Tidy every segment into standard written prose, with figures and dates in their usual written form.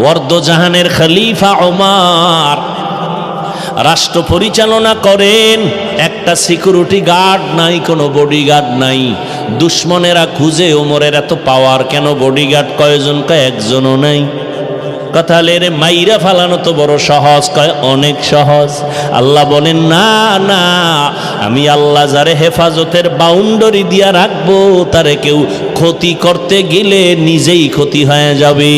ওয়ার্দজাহানের খলিফা ওমর রাষ্ট্র পরিচালনা করেন। একটা সিকিউরিটি গার্ড নাই, কোনো বডিগার্ড নাই। দুশ্মনেরা খুঁজে ওমরের এত পাওয়ার কেন, বডিগার্ড কয়জন? কয় একজনও নাই। কথা রে মাইরা ফালানো তো বড় সহজ, কয় অনেক সহজ। আল্লাহ বলেন না না, আমি আল্লাহ যারে হেফাজতের বাউন্ডারি দিয়া রাখবো তারে কেউ ক্ষতি করতে গেলে নিজেই ক্ষতি হয়ে যাবে।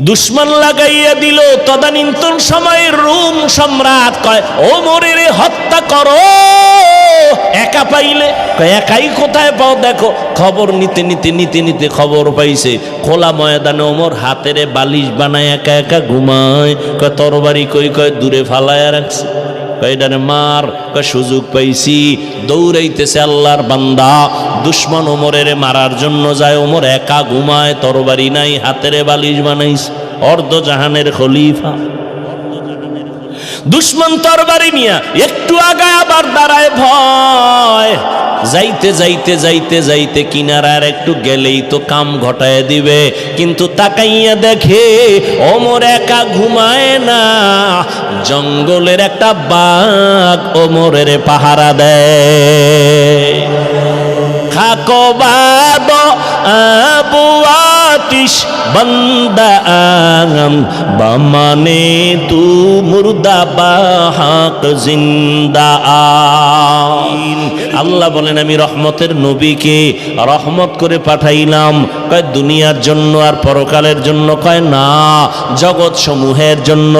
দুশ্মন লাগাইয়া দিল। তদানীন্তন সময়ের রোম সম্রাট কয় ওমরের হত্যা করো। একা পাইলে একাই কোথায় পাও? দেখো খবর নিতে নিতে নিতে নিতে খবর পাইছে খোলা ময়দানে ওমর হাতেরে বালিশ বানায় একা একা ঘুমায়। কয় তরবারি কই? কয় দূরে ফালায়া রাখছে। কয়ডারে মার। কয় সুযোগ পাইছি। দৌড়াইতেছে আল্লাহর বান্দা, দুশ্মন ওমরের মারার জন্য যায়। ওমর একা ঘুমায়, তরবারি নাই, হাতেরে বালিশ বানাইছে। অর্ধজাহানের খলিফা। দুশ্মন তরবারি নিয়া একটু আগায় আবার দাঁড়ায় ভয়। যাইতে যাইতে যাইতে যাইতে কিনারার একটু গেলেই তো কাম ঘটায় দিবে, কিন্তু তাকাইয়া দেখে ওমর একা ঘুমায় না, জঙ্গলের একটা বাঘ ওমরের পাহারা দেয়। খাকো বাদ আবু আতিশ বন্দা আগম বামানে তু মুর্দা বাহাক জিন্দা আইন। আল্লাহ বলেন আমি রহমতের নবীকে রহমত করে পাঠাইলাম। কয় দুনিয়ার জন্য আর পরকালের জন্য? কয় না, জগৎ সমূহের জন্য।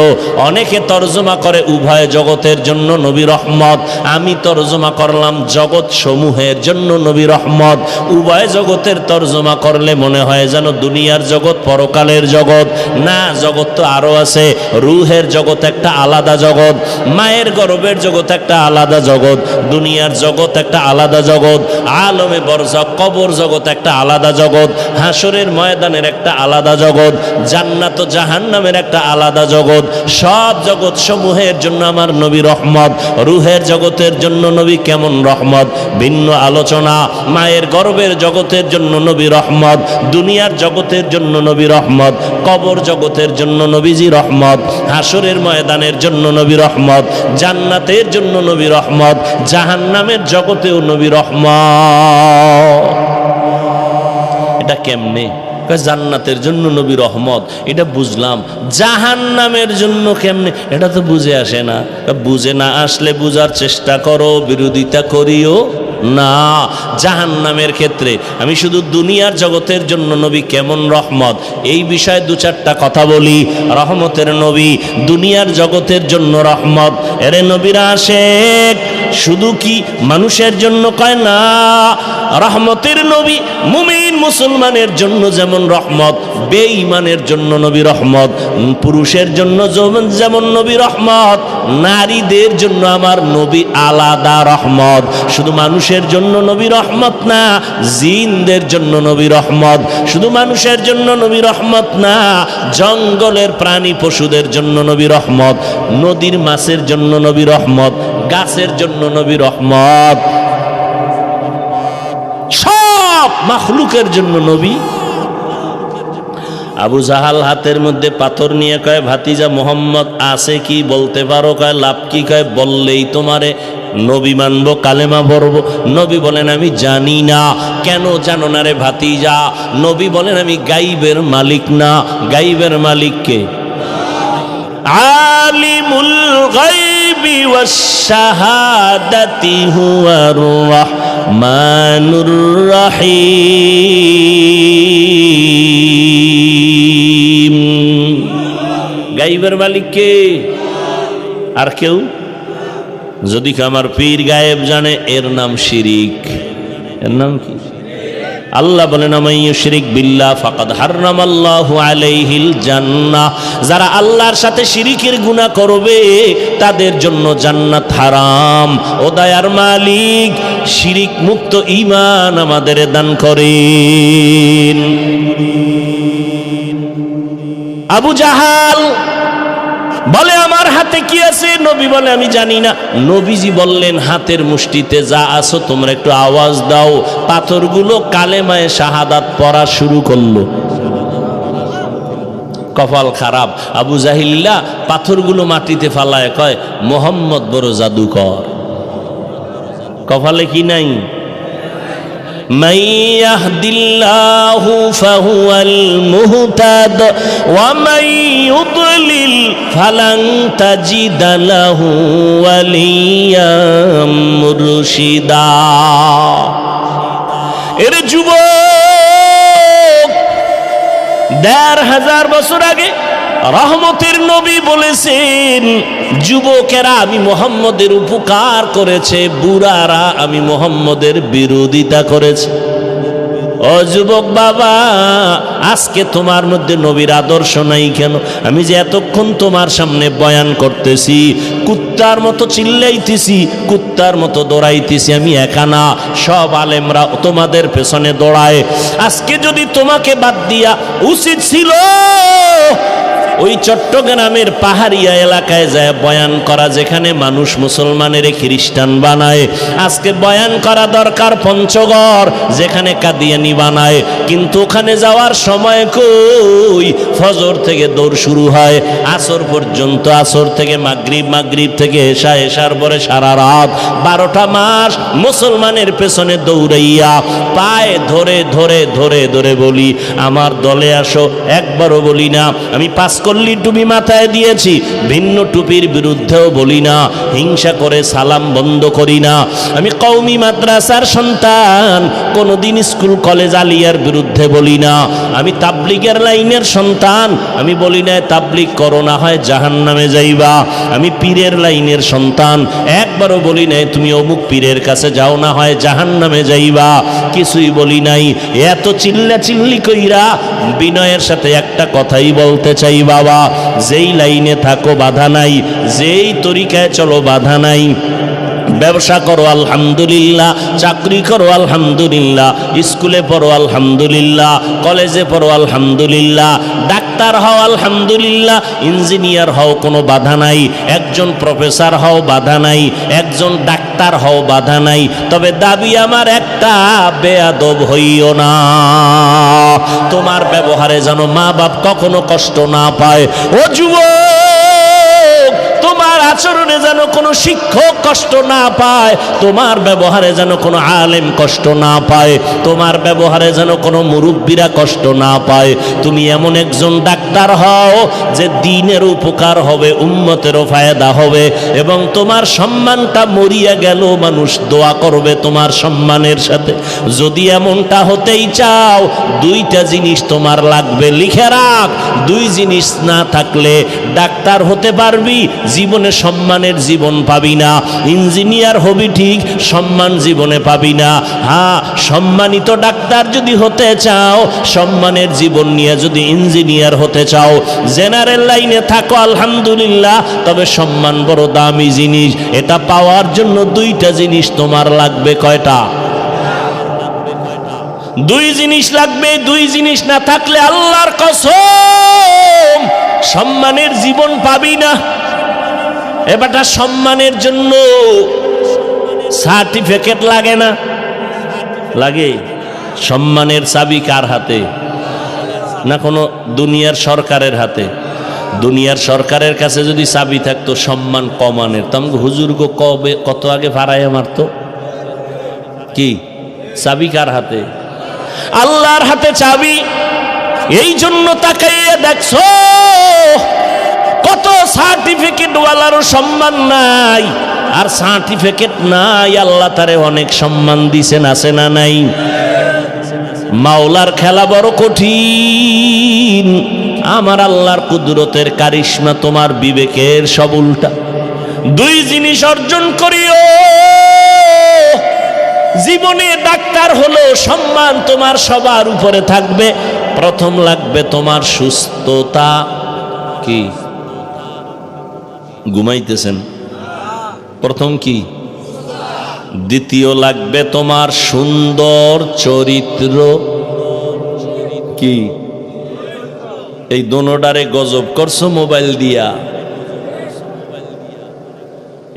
অনেকে তর্জমা করে উভয় জগতের জন্য নবী রহমত, আমি তর্জমা করলাম জগৎ সমূহের জন্য নবী রহমত। উভয় জগতের তর্জমা করলে মনে হয় যেন দুনিয়ার জগৎ পরকালের জগৎ। না, জগৎ তো আরো আছে। রুহের জগৎ একটা আলাদা জগৎ, মায়ের গর্ভের জগৎ একটা আলাদা জগৎ, দুনিয়ার জগৎ একটা আলাদা জগৎ, আলমে বরজখ কবর জগৎ একটা আলাদা জগৎ, হাসরের ময়দানের একটা আলাদা জগৎ, জান্নাত ও জাহান্নামের একটা আলাদা জগৎ। সব জগৎ সমূহের জন্য আমার নবী রহমত। রুহের জগতের জন্য নবী কেমন রহমত, ভিন্ন আলোচনা। মায়ের গর্ভের জগতের জন্য নবী রহমত, দুনিয়ার জগতের জন্য নবী রহমত, কবর জগতের জন্য নবীজি রহমত, হাসরের ময়দানের জন্য নবী রহমত, জান্নাতের জন্য নবী রহমত, জাহান্নামের জগতেও নবী রহমত। এটা কেমনে? জান্নাতের জন্য নবী রহমত, এটা বুঝলাম। জাহান্নামের জন্য কেমনে? এটা তো বুঝে আসে না। বুঝে না আসলে বুঝার চেষ্টা করো, বিরোধিতা করিও না। জাহান্নামের ক্ষেত্রে আমি শুধু দুনিয়ার জগতের জন্য নবী কেমন রহমত এই বিষয়ে দু চারটা কথা বলি। রহমতের নবী, দুনিয়ার জগতের জন্য রহমত। এরে নবীরা আশেক শুধু কি মানুষের জন্য? কয় না, রহমতের নবী মুমিন মুসলমানের জন্য যেমন রহমত, বেঈমানের জন্য নবী রহমত। পুরুষের জন্য যেমন নবী রহমত, নারীদের জন্য আমার নবী আলাদা রহমত। শুধু মানুষের জন্য নবী রহমত না, জিনদের জন্য নবী রহমত। শুধু মানুষের জন্য নবী রহমত না, জঙ্গলের প্রাণী পশুদের জন্য নবী রহমত, নদীর মাছের জন্য নবী রহমত, গাছের জন্য নবী রহমত, সব মাখলুকের জন্য নবী। আবু জাহাল হাতের মধ্যে পাথর নিয়ে কয় ভাতিজা মোহাম্মদ আছে কি বলতে পারো? কয় লাভ কি? কয় বললেই তোমারে নবী মানবো, কালেমা পড়বো। নবী বলেন আমি জানি না। কেন জানো না রে ভাতিজা? নবী বলেন আমি গাইবের মালিক না। গাইবের মালিক কে? আলিমুল গায়বি ওয়াস শাহাদাতি হুয়ার রাহমানুর রহিম। গাইবের মালিক কে? আর কেউ? যদি আমার পীর গায়েব জানে, এর নাম শিরিক। এর নাম কি? আল্লাহ বলেন আমান ইউশরিক বিল্লাহ ফাকাদ হারামাল্লাহু আলাইহিল জান্নাহ। যারা আল্লাহর সাথে শিরিকের গুনাহ করবে তাদের জন্য জান্নাত হারাম। ও দয়ার মালিক, শিরিক মুক্ত ঈমান আমাদের দান করেন। আবু জাহাল বলে আমার হাতে হাতে কি আছে? নবী বলে আমি জানি না। নবীজি বললেন হাতের মুষ্টিতে যা আছো তোমরা একটু আওয়াজ দাও। পাথরগুলো কালেমায়ে শাহাদাত পড়া শুরু করলো। কপাল খারাপ, আবু জাহিল্লা পাথরগুলো মাটিতে ফালায় কয় মোহাম্মদ বড় জাদুকর। কপালে কি নাই? মান ইয়াহদিল্লাহু ফাহুয়াল মুহতাদ ওয়া মান ইউদ্লিল ফালান তাজিদা লাহু ওয়ালিয়াম মুরশিদা। এর যুবক, ১৫০০ বছর আগে রহমতের নবী বলেছেন, যুবকেরা আমি মুহাম্মদের উপকার করেছে, বুড়ারা আমি মুহাম্মদের বিরোধিতা করেছে। ও যুবক বাবা, আজকে তোমার মধ্যে নবীর আদর্শ নাই কেন? আমি যে এতক্ষণ তোমার সামনে বয়ান করতেছি, কুত্তার মতো চিল্লাইতেছি, কুত্তার মতো দৌড়াইতেছি, আমি একা না, সব আলেমরা তোমাদের পেছনে দৌড়ায়। আজকে যদি তোমাকে বাদ দিয়া উচিত ছিল ওই চট্টগ্রামের পাহাড়িয়া এলাকায় যায় বয়ান করা, যেখানে মানুষ মুসলমানের খ্রিস্টান বানায়। আজকে বয়ান করা দরকার পঞ্চগড়, যেখানে কাদিয়ানি বানায়। কিন্তু ওখানে যাওয়ার সময় কই? ফজর থেকে দৌড় শুরু হয় আসর পর্যন্ত, আসর থেকে মাগরিব, মাগরিব থেকে এশা, এশার পরে সারা রাত 12টা মাস মুসলমানের পেছনে দৌড়াইয়া পায়ে ধরে ধরে ধরে ধরে বলি আমার দলে আসো। একবারও বলি না আমি 5 কল্লি টুপি মাথায় দিয়েছি, ভিন্ন টুপির বিরুদ্ধেও বলি না, হিংসা করে সালাম বন্ধ করি না। আমি কওমি মাদ্রাসার সন্তান, কোনোদিন স্কুল কলেজ আলিয়ার বিরুদ্ধে বলি না। আমি তাবলিগের লাইনের সন্তান, আমি বলি না তাবলিগ করো না হয় জাহান্নামে যাইবা। আমি পীরের লাইনের সন্তান, একবারও বলি নাই তুমি অমুক পীরের কাছে যাও না হয় জাহান্নামে যাইবা। কিছুই বলি নাই। এত চিল্লা চিল্লি কইরা বিনয়ের সাথে একটা কথাই বলতে চাই বাবা, যেই লাইনে থাকো বাধা নাই, যেই তরিকায় চলো বাধা নাই। ব্যবসা করো আলহামদুলিল্লাহ, চাকরি করো আলহামদুলিল্লাহ, স্কুলে পড়ো আলহামদুলিল্লাহ, কলেজে পড়ো আলহামদুলিল্লাহ, ডাক্তার হও আলহামদুলিল্লাহ, ইঞ্জিনিয়ার হও কোনো বাধা নাই, একজন প্রফেসর হও বাধা নাই, একজন ডাক্তার হও বাধা নাই। তবে দাবি আমার একটা, বেয়াদব হইও না। তোমার ব্যবহারে যেন মা বাপ কখনো কষ্ট না পায়। ও যুবক, তোমার আচরণে যেন কোনো শিক্ষক কষ্ট না পায়, তোমার ব্যবহারে যেন কোনো আলেম কষ্ট না পায়, তোমার ব্যবহারে যেন কোনো মুরব্বীরা কষ্ট না পায়। তুমি এমন একজন ডাক্তার হও যে দিনের উপকার হবে, উম্মতেরও ফায়দা হবে, এবং তোমার সম্মানটা মরিয়া গেল মানুষ দোয়া করবে তোমার সম্মানের সাথে। যদি এমনটা হতেই চাও, 2টা জিনিস তোমার লাগবে, লিখে রাখ। 2 জিনিস না থাকলে ডাক্তার হতে পারবি, জীবনে সম্মানের জীবন পাবি না। ইঞ্জিনিয়ার হবি ঠিক, সম্মান জীবনে পাবি না। হ্যাঁ, সম্মানিত ডাক্তার যদি হতে চাও, সম্মানের জীবন নিয়ে যদি ইঞ্জিনিয়ার হতে চাও, জেনারেল লাইনে থাকো আলহামদুলিল্লাহ, তবে সম্মান বড় দামি জিনিস। এটা পাওয়ার জন্য 2টা জিনিস তোমার লাগবে। কয়টা? 2 জিনিস লাগবে। 2 জিনিস না থাকলে আল্লাহর কসম সম্মানের জীবন পাবি না। এবারটা সম্মানের জন্য সার্টিফিকেট লাগে না? লাগে। সম্মানের চাবি কার হাতে? না কোনো দুনিয়ার সরকারের হাতে? দুনিয়ার সরকারের কাছে যদি চাবি থাকতো সম্মান কমানের, তো আমাকে হুজুর গো কবে কত আগে ফারাইয়া মারতো। কি চাবি কার হাতে? আল্লাহর হাতে চাবি। এই জন্য তাকাইয়া দেখছো কত সার্টিফিকেট ওয়ালারও সম্মান নাই, আর সার্টিফিকেট নাই আল্লাহ তারে অনেক সম্মান দিছেন, আছে না নাই? মাওলার খেলা বড় কঠিন। আমার আল্লাহর কুদরতের কারিশমা তোমার বিবেকের সব উল্টা। 2 জিনিস অর্জন করিও। জীবনে ডাক্তার হলো, সম্মান তোমার সবার উপরে থাকবে। প্রথম লাগবে তোমার সুস্থতা। কি ঘুমাইতেছেন? প্রথম কি? দ্বিতীয় লাগবে তোমার সুন্দর চরিত্র। কি এই দোনোটারে গজব করছো মোবাইল দিয়া।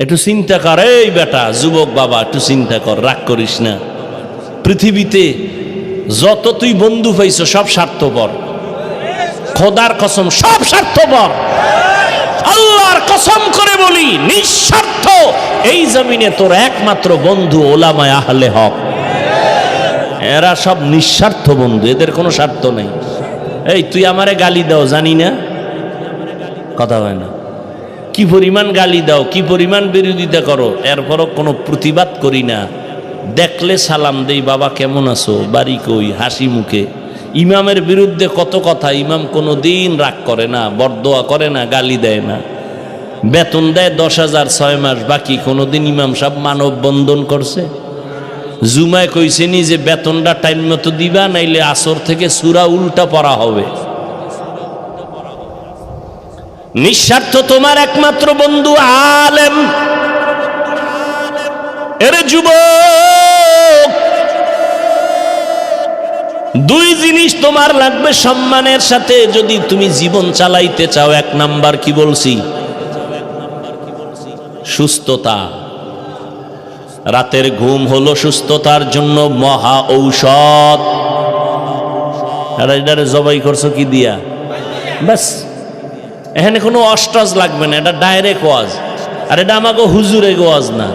একটু চিন্তা কর, এই বেটা যুবক বাবা, একটু চিন্তা কর, রাগ করিস না। পৃথিবীতে যত তুই বন্ধু পাইছ সব স্বার্থপর, খোদার কসম সব স্বার্থপর। আল্লাহর কসম করে বলি, নিঃস্বার্থ এই জমিনে তোর একমাত্র বন্ধু ওলামায়ে আহলে হক। এরা সব নিঃস্বার্থ বন্ধু, এদের কোনো স্বার্থ নেই। এই তুই আমারে গালি দাও জানি না, কথা হয় না, কি পরিমাণ গালি দাও, কি পরিমাণ বিরোধিতা করো, এরপরও কোনো প্রতিবাদ করি না। দেখলে সালাম দেই, বাবা কেমন আছো, বাড়ি কই, হাসি মুখে। ইমামের বিরুদ্ধে কত কথা, ইমাম কোনো দিন রাগ করে না, বরদোয়া করে না, গালি দেয় না। বেতন দেয় 10,000 6 মাস বাকি, কোনোদিন ইমাম সাহেব মানব বন্ধন করছে? জুমায় কইছেনি যে বেতনটা টাইম মতো দিবা, নাইলে আসর থেকে সূরা উল্টা পড়া হবে। নিঃস্বার্থ তোমার একমাত্র বন্ধু আলেম। এরে যুবক, দুই জিনিস তোমার লাগবে সম্মানের সাথে যদি তুমি জীবন চালাইতে চাও। এক নাম্বার কি বলছি? সুস্থতা। রাতের ঘুম হলো সুস্থতার জন্য মহা ঔষধ। এটারে জবাই করছো কি দিয়া? ব্যাস, এখানে কোনো অস্টাজ লাগবে না, এটা ডাইরেক্ট ওয়াজ। আর এটা আমাকে হুজুরে ওয়াজ না।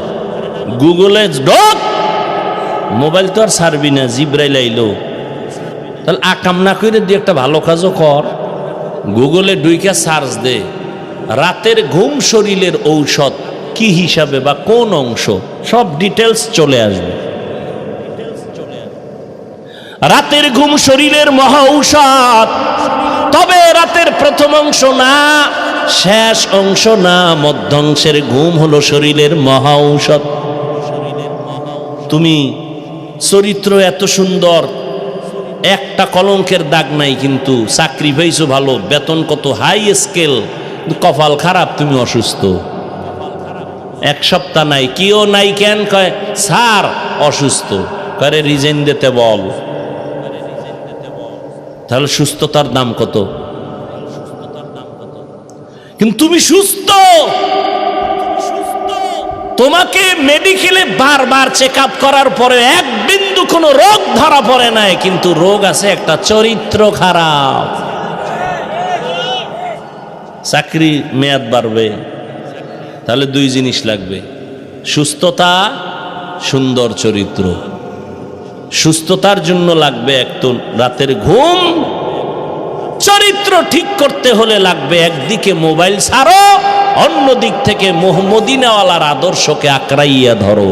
গুগলে ঢোক, মোবাইল তো আর ছাড়বি না, জিব্রাইল আইলো। তাহলে আকাম না করে দিয়ে একটা ভালো কাজও কর, গুগলে ডুইকা সার্চ দে রাতের ঘুম শরীরের ঔষধ কি হিসাবে বা কোন অংশ, সব ডিটেলস চলে আসবে। রাতের ঘুম শরীরের মহা ঔষধ, তবে রাতের প্রথম অংশ না, শেষ অংশ না, মধ্যাংশের ঘুম হলো শরীরের মহা ঔষধ। তুমি চরিত্র এত সুন্দর, একটা কলঙ্কের দাগ নাই, কিন্তু চাকরি পাইছো ভালো, বেতন কত হাই স্কেল, কপাল খারাপ, তুমি অসুস্থ, এক সপ্তাহ নাই, কেউ নাই কেন, কয় স্যার অসুস্থ, করে রিজাইন দিতে বল। তাহলে সুস্থতার দাম কত? কিন্তু তুমি সুস্থ, তোমাকে মেডিকেলে বারবার চেক আপ করার পরে এক বিন্দু কোনো রোগ ধরা পড়ে নাই, কিন্তু রোগ আছে একটা, চরিত্র খারাপ। চাকরি মেয়াদ বাড়বে, তাহলে দুই জিনিস লাগবে, সুস্থতা, সুন্দর চরিত্র। সুস্থতার জন্য লাগবে একটু রাতের ঘুম, চরিত্র ঠিক করতে হলে লাগবে একদিকে মোবাইল ছাড়ো, অন্য দিক থেকে মদিনাওয়ালার আদর্শকে আঁকড়াইয়া ধরো।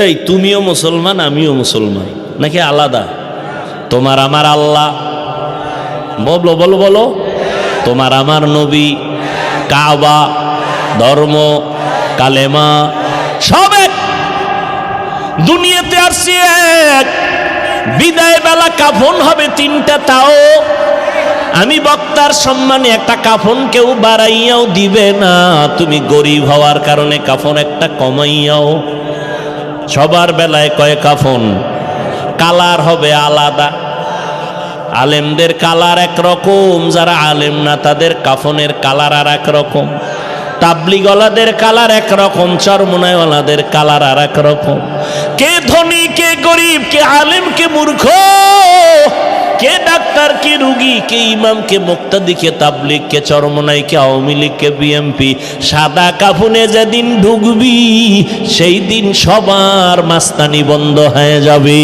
এই তুমিও মুসলমান, আমিও মুসলমান, নাকি আলাদা? তোমার আমার আল্লাহ, বলো বলো বলো, তোমার আমার নবী, কাবা, ধর্ম, কালেমা, সব এক। দুনিয়াতে আসছি এক, বিদায় বেলা কাফন হবে 3টা, তাও আমি বক্তার সম্মানে একটা কাফন কেউ বাড়াইয়াও দিবে না। তুমি গরিব হওয়ার কারণে কাফন একটা কমাইয়াও। সবার বেলায় কয় কাফন, কালার হবে আলাদা। আলেমদের কালার একরকম, যারা আলেম না তাদের কাফনের কালার আর একরকম। তাবলিগওয়ালাদের কালার একরকম, চরমনাইওয়ালাদের কালার আর একরকম। কে ধনী, কে গরিব, কে আলেম, কে মূর্খ, কে ডাক্তার, কে রুগী, কে ইমাম, কে মুক্তাদি, কে তাবলিগ, কে চরমনাই, কে আওয়ামী লীগ, কে বিএমপি। সাদা কাফনে যেদিন ঢুকবি সেই দিন সবার মাস্তানি বন্ধ হয়ে যাবে।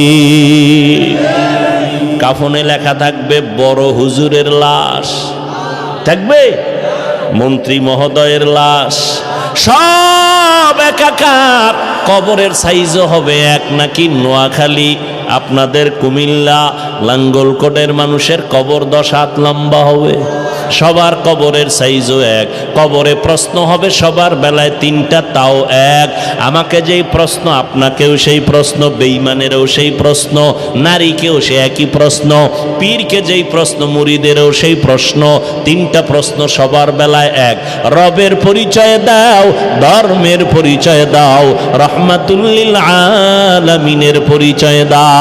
কাফনে লেখা থাকবে বড় হুজুরের লাশ, থাকবে মন্ত্রী মহোদয়ের লাশ, সব একাকার। কবরের সাইজও হবে এক, নাকি নোয়াখালী, আপনাদের কুমিল্লা, লাঙ্গলকোটের মানুষের কবর 10 হাত লম্বা হবে। সবার কবরের সাইজও এক। কবরে প্রশ্ন হবে সবার বেলায় 3টা, তাও এক। আমাকে যেই প্রশ্ন, আপনাকেও সেই প্রশ্ন, বেঈমানেরও সেই প্রশ্ন, নারীকেও সে একই প্রশ্ন, পীরকে যেই প্রশ্ন, মুরিদেরও সেই প্রশ্ন। 3টা প্রশ্ন সবার বেলায় এক। রবের পরিচয় দাও, ধর্মের পরিচয় দাও, রহমাতুল লিল আলামিনের পরিচয় দাও।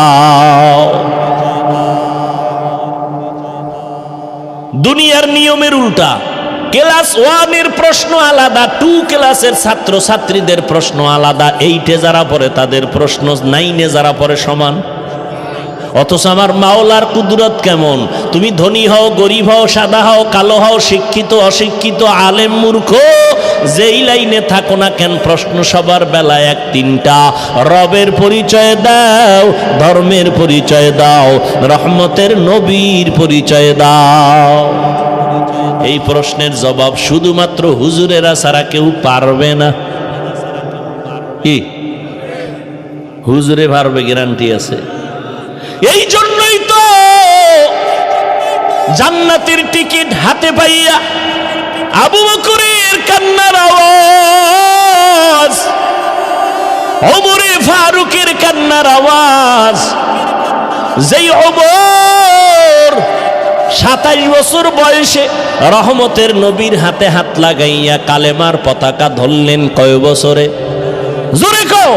দুনিয়ার নিয়মের উল্টা। ক্লাস 1 এর প্রশ্ন আলাদা, 2 ক্লাসের ছাত্র ছাত্রীদের প্রশ্ন আলাদা, 8 এ যারা পড়ে তাদের প্রশ্ন 9 এ যারা পড়ে সমান। অথচ আমার মাওলার কুদরত কেমন! তুমি ধনী হও, গরিব হও, সাদা হও, কালো হও, শিক্ষিত অশিক্ষিত, আলেম মূর্খ, যেই লাইনে থাকো না কেন, প্রশ্ন সবার বেলায় এক তিনটা। রবের পরিচয় দাও, ধর্মের পরিচয় দাও, রহমতের নবীর পরিচয় দাও। এই প্রশ্নের জবাব শুধুমাত্র হুজুরেরা ছাড়া কেউ পারবে না। কি হুজুরে পারবে? গ্যারান্টি আছে। এই জন্যই তো জান্নাতের টিকিট হাতে পাইয়া আবু বকরের কান্নার আওয়াজ, ওমরে ফারুকের কান্নার আওয়াজ, যেই ওমর 27 বছর বয়সে রহমতের নবীর হাতে হাত লাগাইয়া কালেমার পতাকা ধরলেন কয় বছরে? জোরে কও।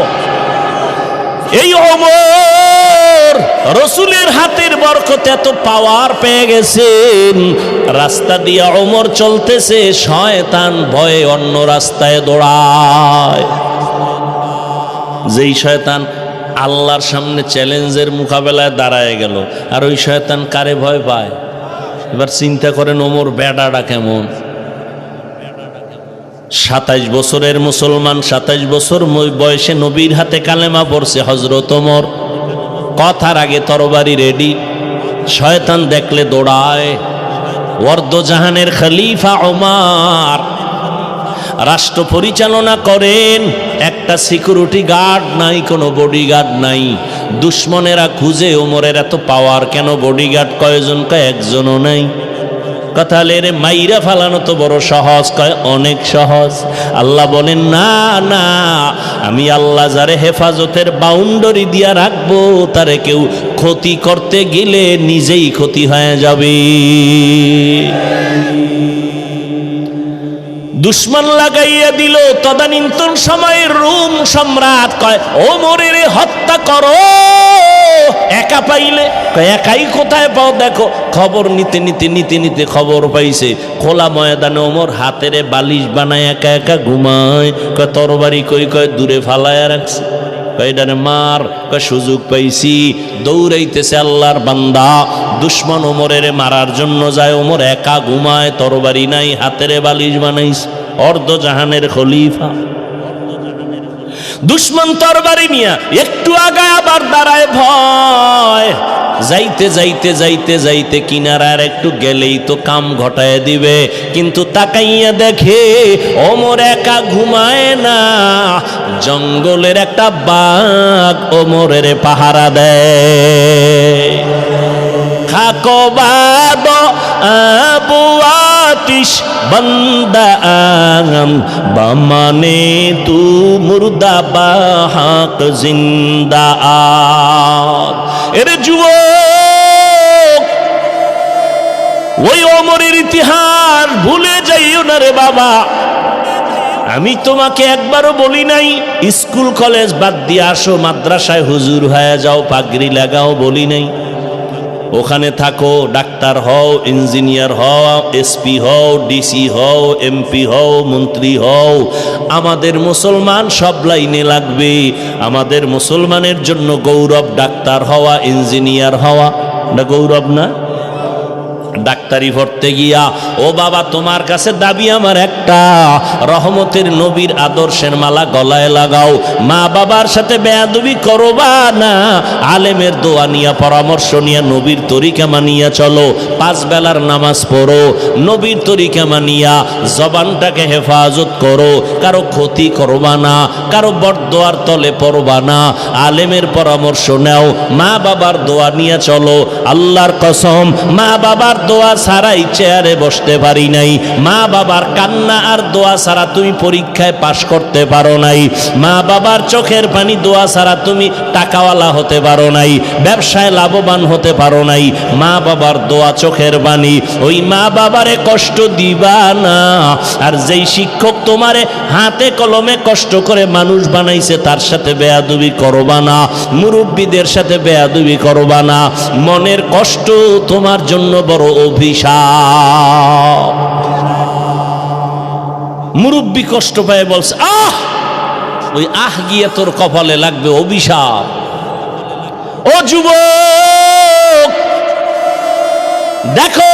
এই ওমর রসুলের হাতের বরকতে এত পাওয়ার পেয়ে গেছেন, রাস্তা দিয়া ওমর চলতেছে, শয়তান ভয়ে অন্য রাস্তায় দৌড়ায়। যেই শয়তান আল্লাহর সামনে চ্যালেঞ্জের মোকাবেলায় দাঁড়ায় গেল, আর ওই শয়তান কারে ভয় পায়? এবার চিন্তা করেন ওমর বেডাটা কেমন। 27 বছরের মুসলমান, 27 বছর বয়সে নবীর হাতে কালেমা পড়ছে হযরত ওমর। কথার আগে তরবারি রেডি, শয়তান দেখলে দৌড়ায়। ওয়ার্দজাহানের খলিফা ওমর রাষ্ট্র পরিচালনা করেন, একটা সিকিউরিটি গার্ড নাই, কোনো বডিগার্ড নাই। দুশ্মনেরা খুঁজে ওমরের এত পাওয়ার কেন, বডিগার্ড কয়জন? কয় একজনও নাই। কথা রে মাইরা ফালানো তো বড় সহজ, কয় অনেক সহজ। আল্লাহ বলেন না না, আমি আল্লাহ যারে হেফাজতের বাউন্ডারি দিয়া রাখবো, তারে কেউ ক্ষতি করতে গেলে নিজেই ক্ষতি হয়ে যাবে। দুশ্মন লাগাইয়া দিল। তদানীন্তন সময়ের রোম সম্রাট কয় ওমরের হত্যা করো, একা পাইলে। একাই কোথায় পাও? দেখো খবর নিতে নিতে নিতে নিতে খবর পাইছে খোলা ময়দানে ওমর হাতেরে বালিশ বানায় একা একা ঘুমায়। কয় তরবারি কই? কয় দূরে ফালায়া রাখছে। কয়ডারে মার। কয় সুযোগ পাইছি। দৌড়াইতেছে আল্লাহর বান্দা, দুশ্মন ওমরের মারার জন্য যায়। ওমর একা ঘুমায়, তরবারি নাই, হাতেরে বালিশ বানাইছে। অর্ধজাহানের খলিফা। দুশ্মন তরবারি নিয়া একটু আগায় আবার দাঁড়ায় ভয়। যাইতে যাইতে যাইতে যাইতে কিনারার একটু গেলেই তো কাম ঘটায় দিবে, কিন্তু তাকাইয়া দেখে ওমর একা ঘুমায় না, জঙ্গলের একটা বাঘ ওমরের পাহারা দেয়। খাকো বাদ আবু আতিশ বন্দা আম বামানে তু মুর্দা বাহাক জিন্দা আদ। এরে যুবক, ওই ওমরের ইতিহাস ভুলে যাইও না রে বাবা। আমি তোমাকে একবারও বলি নাই স্কুল কলেজ বাদ দিয়ে আসো, মাদ্রাসায় হুজুর হয়ে যাও, পাগড়ি লাগাও, বলি নাই। ওখানে থাকো, ডাক্তার হও, ইঞ্জিনিয়ার হও, এসপি হও, ডিসি হও, এমপি হও, মন্ত্রী হও। আমাদের মুসলমান সব লাইনে লাগবে। আমাদের মুসলমানের জন্য গৌরব ডাক্তার হওয়া, ইঞ্জিনিয়ার হওয়া। না গৌরব না? ডাক্তারি পড়তে গিয়া ও বাবা তোমার কাছে দাবি আমার একটা, রহমতের নবীর আদর্শের মালা গলায় লাগাও। মা বাবার সাথে বেয়াদবি করবা না, আলেমের দোয়া নিয়া পরামর্শ নিয়া নবীর তরিকা মানিয়া চলো। 5 বেলার নামাজ পড়ো, নবীর তরিকা মানিয়া জবানটাকে হেফাজত করো। কারো ক্ষতি করবা না, কারো বরদোয়ার তলে পড়বা না, আলেমের পরামর্শ নাও, মা বাবার দোয়া নিয়ে চলো। আল্লাহর কসম, মা বাবার দোয়া ছাড়াই চেয়ারে বসতে পারি নাই। মা বাবার কান্না আর দোয়া ছাড়া তুমি পরীক্ষায় পাশ করতে পারো নাই। মা বাবার চোখের পানি দোয়া ছাড়া তুমি টাকাওয়ালা হতে পারো নাই, ব্যবসায় লাভবান হতে পারো নাই। মা বাবার দোয়া চোখের পানি। ওই মা বাবারে কষ্ট দিবা না। আর যেই শিক্ষক তোমারে হাতে কলমে কষ্ট করে মানুষ বানাইছে তার সাথে বেয়াদবি করবা না, মুরব্বীদের সাথে বেয়াদবি করবা না। মনের কষ্ট তোমার জন্য বড় অভিশাপ। মুরব্বী কষ্ট পায় বলছে, ওই গিয়ে তোর কপালে লাগবে অভিশাপ। ও যুবক, দেখো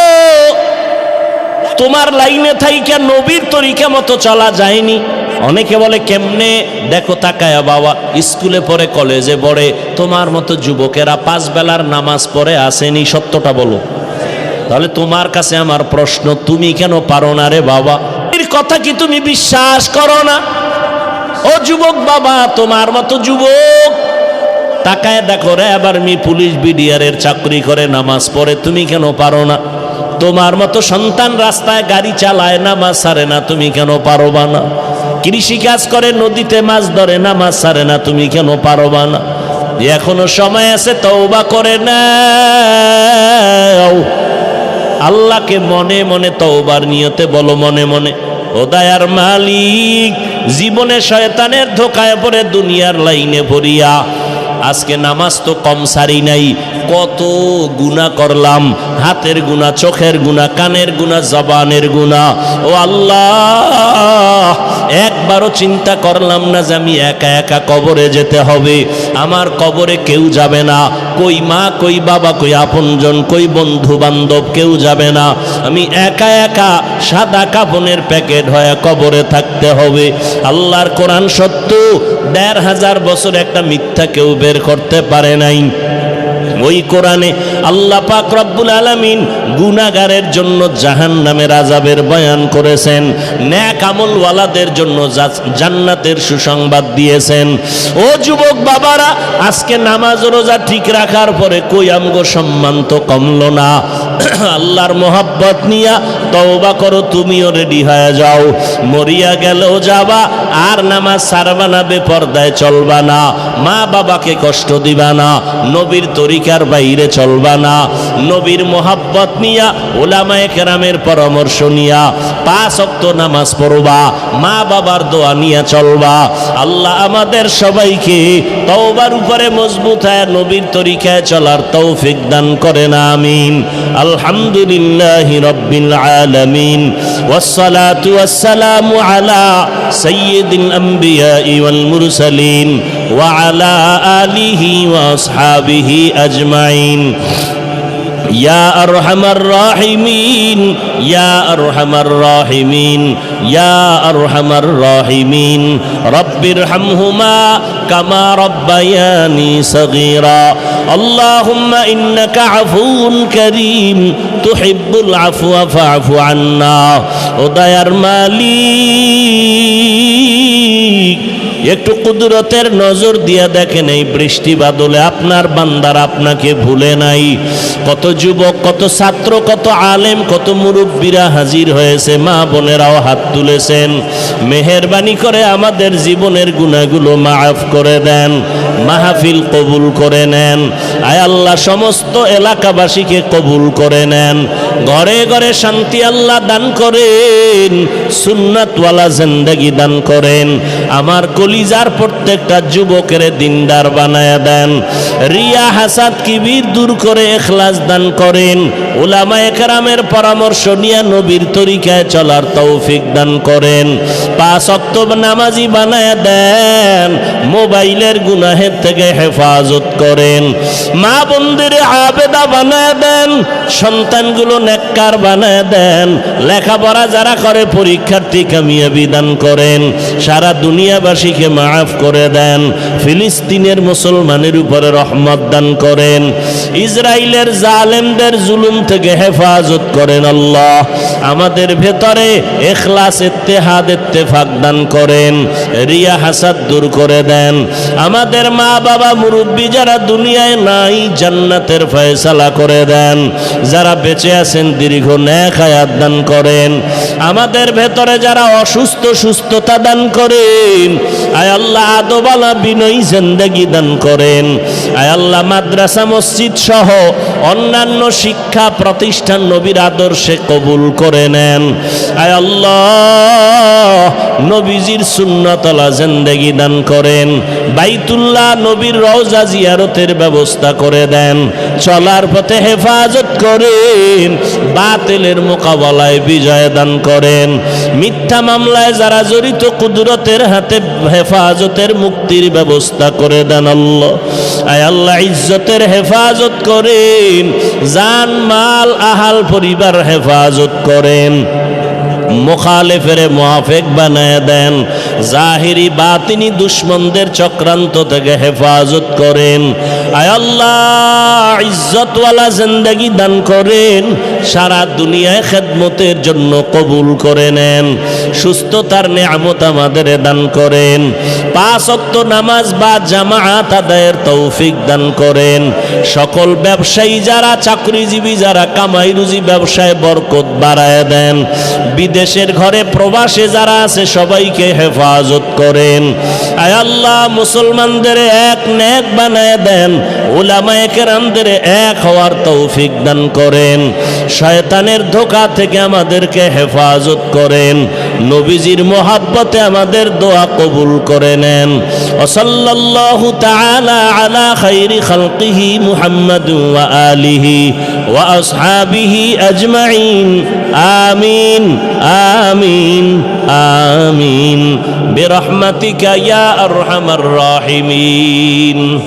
তোমার লাইনে থাইকা নবীর তরিকা মতো চলা যায়নি। অনেকে বলে কেমনে? দেখো তাকায়া বাবা, স্কুলে পড়ে, কলেজে পড়ে, তোমার মতো যুবকেরা 5 বেলার নামাজ পড়ে আসেনি, সত্যটা বলো। তাহলে তোমার কাছে আমার প্রশ্ন, তুমি কেন পারো না রে বাবা? এর কথা কি তুমি বিশ্বাস করো না? ও যুবক বাবা, তোমার মতো যুবক তাকায় দেখো রে, আবার পুলিশ বিডিআরের চাকরি করে, নামাজ পড়ে, তুমি কেন পারো না? তোমার মতো সন্তান রাস্তায় গাড়ি চালায়, নামাজ ছাড়ে না, তুমি কেন পারবা না? কৃষি কাজ করে, নদীতে মাছ ধরে, নামাজ ছাড়ে না, তুমি কেন পারবা না? এখনো সময় আছে, তওবা করে নাও। আল্লাহকে মনে মনে তওবার নিয়তে বলো, মনে মনে, ও দয়ার মালিক, জীবনে শয়তানের ধোকায় পড়ে দুনিয়ার লাইনে পড়িয়া আজকে নামাজ তো কম সারি নাই, কত গুনাহ করলাম, হাতের গুনাহ, চোখের গুনাহ, কানের গুনাহ, জবানের গুনাহ। ও আল্লাহ, একবারও চিন্তা করলাম না যে আমি একা একা কবরে যেতে হবে। আমার কবরে কেউ যাবে না, কই মা, কই বাবা, কই আপনজন, কই বন্ধু বান্ধব, কেউ যাবে না। আমি একা একা সাদা কাফনের প্যাকেট হয়ে কবরে থাকতে হবে। আল্লাহর কোরআন সত্য, ১৫০০ বছর একটা মিথ্যা কেউ বের করতে পারে নাই। ওই কোরআনে আল্লাহ পাক রব্বুল আলামিন গুনাহগারের জন্য জাহান্নামের আযাবের বয়ান করেছেন, নেক আমলওয়ালাদের জন্য জান্নাতের সুসংবাদ দিয়েছেন। ও যুবক বাবারা, আজকে নামাজ রোজা ঠিক রাখার পরে কই আমগো সম্মান তো কমলো না। আল্লাহর মোহাব্বত নিয়া তওবা করো, তুমিও রেডি হয়ে যাও। মরিয়া গেলেও যাবা, আর নামাজ ছাড়বা না, বেপরদায় চলবা না, মা বাবাকে কষ্ট দিবা না, নবীর তরিকার বাইরে চলবা না, নবীর মোহাব্বত নিয়া, উলামায়ে কেরামের পরামর্শ নিয়া 5 ওয়াক্ত নামাজ পড়বা, মা বাবার দোয়া নিয়া চলবা। আল্লাহ আমাদের সবাইকে তওবার উপরে মজবুত হয়ে নবীর তরিকায় চলার তৌফিক দান করেন, আমিন। আলহামদুলিল্লাহি রাব্বিল আলামিন, ওয়াসসালাতু ওয়াসসালামু আলা সাইয়্যিদিল আমবিয়াই ওয়াল মুরসালিন ওয়া আলা আলিহি ওয়া আসহাবিহি আজমাইন। ইয়া আরহামার রাহিমিন, ইয়া আরহামার রাহিমিন, ইয়া আরহামার রাহিমিন, রব্বিরহামহুমা কামা রব্বায়ানি সগীরা। আল্লাহুম্মা ইন্নাকা আফুউন কারীম তুহিব্বুল আফওয়া ফা'ফু আন্না। ও দয়ার মালিক, একটু কুদরতের নজর দিয়া দেখেন, এই বৃষ্টি বাদলে আপনার বান্দারা আপনাকে ভুলে নাই। কত যুবক, কত ছাত্র, কত আলেম, কত মুরব্বীরা হাজির হয়েছে, মা বোনেরাও হাত তুলেছেন। মেহেরবানি করে আমাদের জীবনের গুনাহগুলো মাফ করে দেন, মাহফিল কবুল করে নেন। আয় আল্লাহ, সমস্ত এলাকাবাসীকে কবুল করে নেন, ঘরে ঘরে শান্তি আল্লাহ দান করেন, সুন্নাতওয়ালা জিন্দেগি দান করেন। আমার কলিজার প্রত্যেকটা যুবকের দিনদার বানায়া দেন, রিয়া হাসাদ কিবির দূর করে ইখলাস দান করেন। উলামায়ে কেরামের পরামর্শ নিয়ে নবীর তরিকায় চলার তৌফিক দান করেন। 5 ওয়াক্ত নামাজি বানায়া দেন, মোবাইলের গুনাহের থেকে হেফাজত করেন। মা বোনদের আবেদা বানায়া দেন, সন্তানগুলো নেককার বানায়া দেন। লেখাপড়া যারা করে পরীক্ষার্থী কামিয়াবি দান করেন। সারা দুনিয়াবাসীকে মাফ করে দেন। ফিলিস্তিনের মুসলমানের উপরে রহমত দান করেন। ইসরায়েলের জালেমদের জুলুম থেকে হেফাজত করেন। আল্লাহ আমাদের ভেতরে ইখলাস, ইত্তেহাদ, ইত্তেফাক দান করেন। রিয়া হাসাদ দূর করে দেন। আমাদের মা বাবা মুরব্বী যারা দুনিয়ায় নাই, জান্নাতের ফয়সালা করে দেন। যারা বেঁচে আছেন দীর্ঘ নেক হায়াত দান করেন। আমাদের ভেতরে যারা অসুস্থ, সুস্থতা দান করেন। আয় আল্লাহ আদবালা বিনয়ী জিন্দেগি দান করেন। আয় আল্লাহ মাদ্রাসা, মসজিদ সহ অন্যান্য শিক্ষা প্রতিষ্ঠান নবীর আদর্শে কবুল করে নেন। আয় আল্লাহ নবীজির সুন্নতলা জিন্দেগি দান করেন, বাইতুল্লাহ নবীর রওজা জিয়ারতের ব্যবস্থা করে দেন, চলার পথে হেফাজত করেন, বাতিলের মোকাবেলায় বিজয় দান করেন, মিথ্যা মামলায় যারা জড়িত কুদরতের হাতে হেফাজতের মুক্তির ব্যবস্থা করে দেন আল্লাহ। আয় আল্লাহ ইজ্জতের হেফাজত করেন, জান মাল আহাল পরিবার হেফাজত করেন, মুখালেফের মুআফিক বানায় দেন, জাহিরি বাতিনি দুশ্মনদের চক্রান্ত থেকে হেফাজত করেন। আয় আল্লাহ ইজ্জতওয়ালা জিন্দেগি দান করেন, সারা দুনিয়ায় খেদমতের জন্য কবুল করে নেন, সুস্থতার নেয়ামত আমাদের দান করেন, 5 ওয়াক্ত নামাজ বা জামাআত আদায়ের তৌফিক দান করেন, সকল ব্যবসায়ী যারা চাকরিজীবী যারা কামাই রুজি ব্যবসায় বরকত বাড়ায় দেন, বিদেশের ঘরে প্রবাসে যারা আছে সবাইকে হেফাজত করেন। আয় আল্লাহ মুসলমানদের এক নেক বানায় দেন, উলামায়ে কেরামদের এক হওয়ার তৌফিক দান করেন, শয়তানের ধোঁকা থেকে আমাদেরকে হেফাজত করেন, নবীজির মোহাব্বতে আমাদের দোয়া কবুল করে নেন। সাল্লাল্লাহু তাআলা আলা খাইরি খালকিহি মুহাম্মাদ ওয়া আলিহি ওয়া আসহাবিহি আজমাইন। আমিন আমিন আমিন বিরহমাতিকা ইয়া আরহামার রাহিমিন।